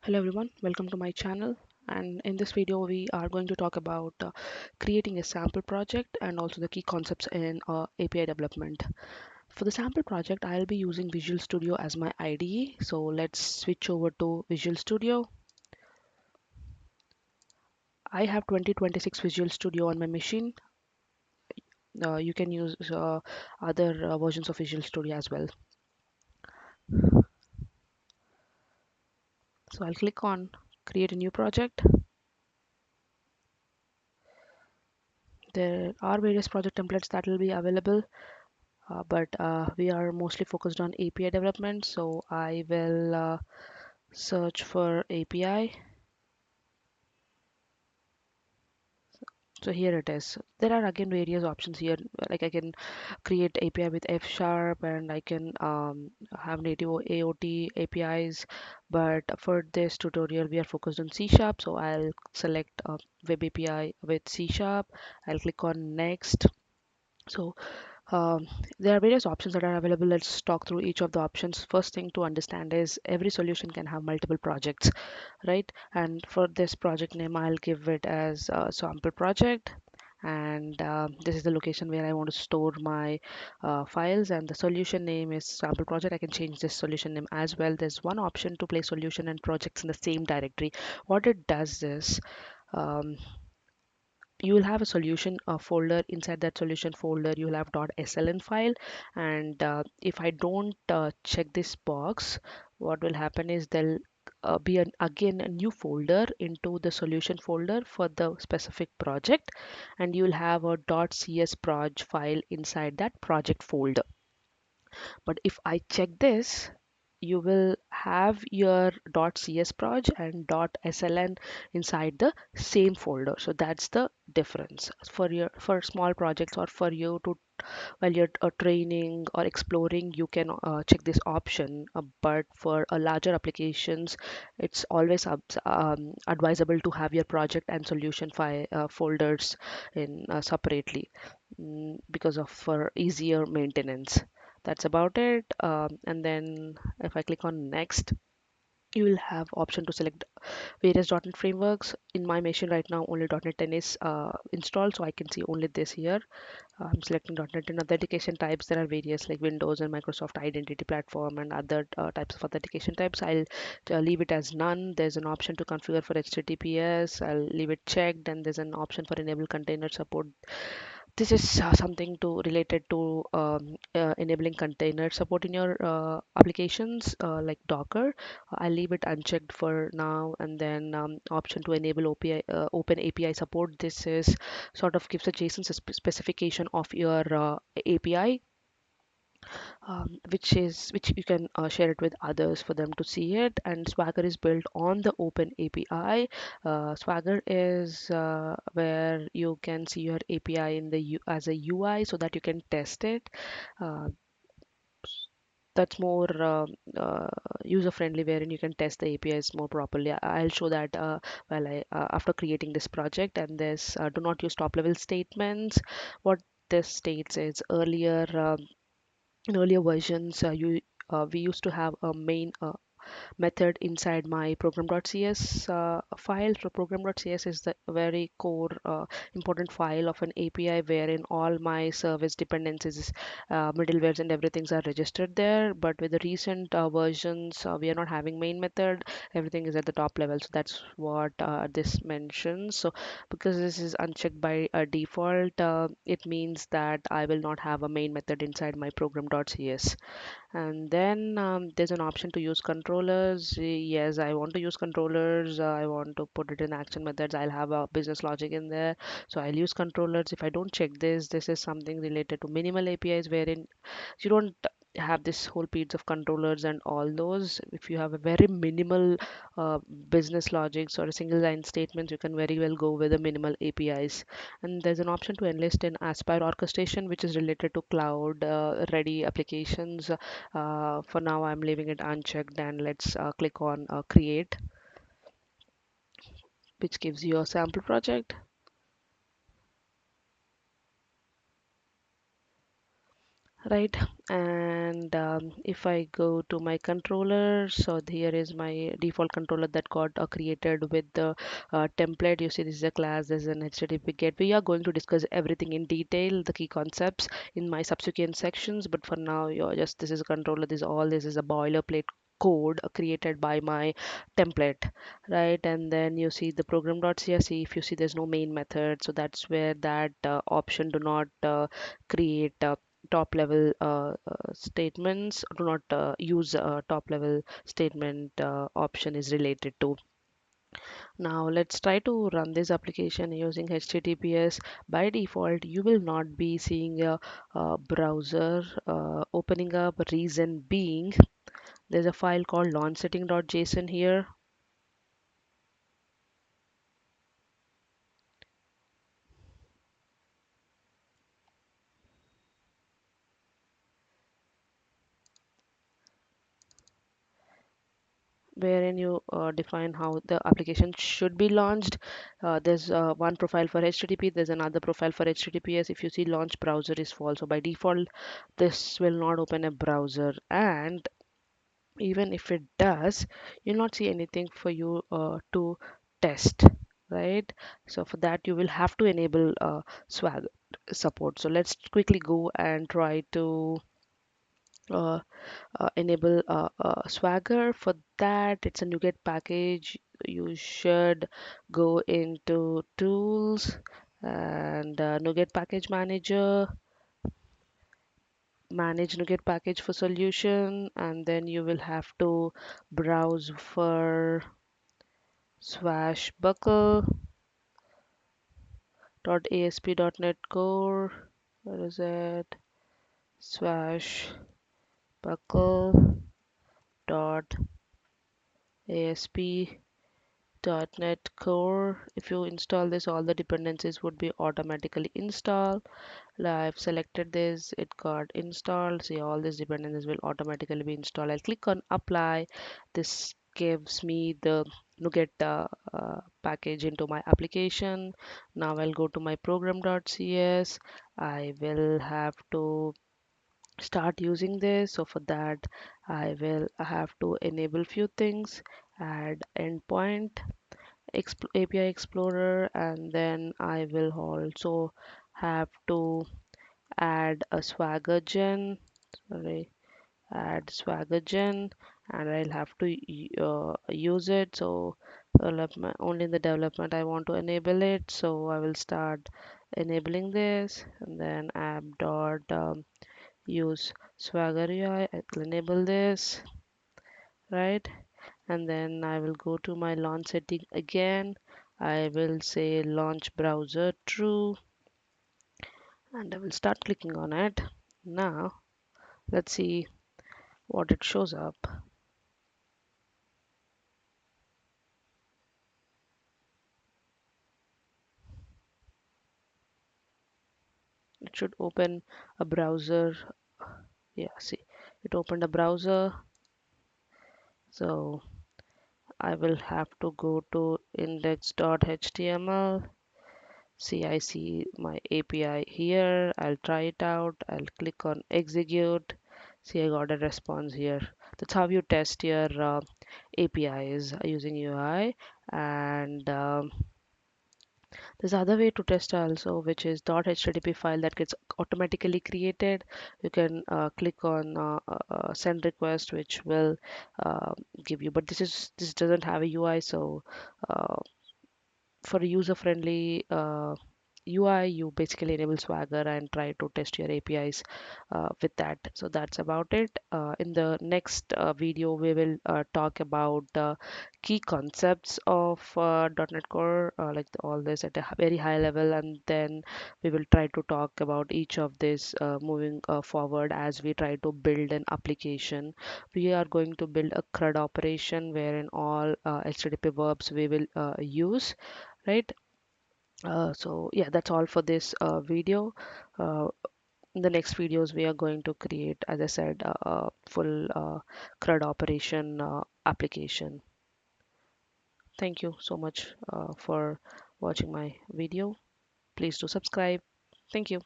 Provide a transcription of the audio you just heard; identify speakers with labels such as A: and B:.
A: Hello everyone, welcome to my channel, and in this video we are going to talk about creating a sample project and also the key concepts in API development. For the sample project I'll be using Visual Studio as my IDE, so let's switch over to Visual Studio. I have 2026 Visual Studio on my machine. You can use other versions of Visual Studio as well. So I'll click on create a new project. There are various project templates that will be available, but we are mostly focused on API development. So I will search for API. So here it is. There are again various options here. Like I can create API with F sharp and I can have native AOT APIs. But for this tutorial, we are focused on C sharp. So I'll select web API with C sharp. I'll click on next. So Um, there are various options that are available. Let's talk through each of the options. First thing to understand is every solution can have multiple projects, right? And for this project name, I'll give it as a sample project. And this is the location where I want to store my files. And the solution name is sample project. I can change this solution name as well. There's one option to place solution and projects in the same directory. What it does is um, you will have a solution folder. Inside that solution folder you will have .sln file, and if I don't check this box, what will happen is there'll be again a new folder into the solution folder for the specific project, and you will have a .csproj file inside that project folder. But if I check this, you will have your .csproj and .sln inside the same folder. So that's the difference for your for small projects, or for you to while you're training or exploring, you can check this option. But for larger applications, it's always advisable to have your project and solution file folders in separately, because of for easier maintenance. That's about it. And then if I click on next, you will have option to select various .NET frameworks. In my machine right now, only .NET 10 is installed, so I can see only this here. I'm selecting .NET 10. Authentication types, there are various like Windows and Microsoft Identity Platform and other types of authentication types. I'll leave it as none. There's an option to configure for HTTPS. I'll leave it checked, and there's an option for enable container support. This is something to related to enabling container support in your applications like Docker. I'll leave it unchecked for now. And then option to enable open API support. This is sort of gives a JSON specification of your API, which you can share it with others for them to see it. And Swagger is built on the open API. Swagger is where you can see your API in the as a UI so that you can test it. Uh, that's more user friendly, wherein you can test the APIs more properly. I'll show that while I after creating this project. And this do not use top level statements. What this states is earlier in earlier versions, we used to have a main method inside my program.cs file. So program.cs is the very core important file of an API, wherein all my service dependencies, middlewares and everything's are registered there. But with the recent versions, we are not having main method. Everything is at the top level. So that's what this mentions. So because this is unchecked by default, it means that I will not have a main method inside my program.cs. And then there's an option to use controllers. Yes, I want to use controllers. I want to put it in action methods. I'll have a business logic in there. So I'll use controllers. If I don't check this, this is something related to minimal APIs, wherein you don't have this whole piece of controllers and all those. If you have a very minimal uh, business logics or a single line statements, you can very well go with the minimal APIs. And there's an option to enlist in Aspire orchestration, which is related to cloud ready applications. For now, I'm leaving it unchecked, and let's click on create, which gives you a sample project. right? And if I go to my controller, so here is my default controller that got created with the template. You see this is a class, there's an HTTP get. We are going to discuss everything in detail, the key concepts in my subsequent sections, but for now you're just, this is a controller, this is a boilerplate code created by my template, right? And then you see the program.csv. If you see, there's no main method, so that's where that option, do not create top level statements, do not use top level statement option is related to. Now let's try to run this application using HTTPS. By default you will not be seeing a browser opening up. Reason being, there's a file called launchsetting.json here, wherein you define how the application should be launched. There's one profile for HTTP, there's another profile for HTTPS. If you see, launch browser is false, so by default this will not open a browser, and even if it does, you'll not see anything for you to test, right? So for that you will have to enable Swagger support. So let's quickly go and try to uh, enable Swagger. For that, it's a NuGet package. You should go into tools and NuGet package manager, manage NuGet package for solution, and then you will have to browse for swashbuckle.asp.NET Core. Where is it? Swashbuckle.asp .NET Core. If you install this, all the dependencies would be automatically installed. I've selected this, it got installed. See, all these dependencies will automatically be installed. I'll click on apply. This gives me the NuGet package into my application. Now I'll go to my program.cs. I will have to start using this. So for that, I will have to enable few things, add endpoint API Explorer, and then I will also have to add a Swagger gen. Sorry, add Swagger gen, and I'll have to use it. So development, only in the development I want to enable it. So I will start enabling this, and then app dot use Swagger UI. I will enable this, right? And then I will go to my launch setting again. I will say launch browser true, and I will start clicking on it. Now let's see what it shows up. It should open a browser. Yeah, see, it opened a browser. So I will have to go to index.html. See, I see my API here. I'll try it out. I'll click on execute. See, I got a response here. That's how you test your APIs using UI. And there's other way to test also, which is .http file that gets automatically created. You can click on send request, which will uh, give you. But this doesn't have a UI, so uh, for a user-friendly UI, you basically enable Swagger and try to test your APIs with that. So that's about it. In the next video, we will talk about key concepts of .NET Core, like all this at a very high level, and then we will try to talk about each of this moving forward as we try to build an application. We are going to build a CRUD operation wherein all HTTP verbs we will use, right? So yeah, that's all for this video. uh, in the next videos we are going to create, as I said, a full CRUD operation application. Thank you so much for watching my video. Please do subscribe. Thank you.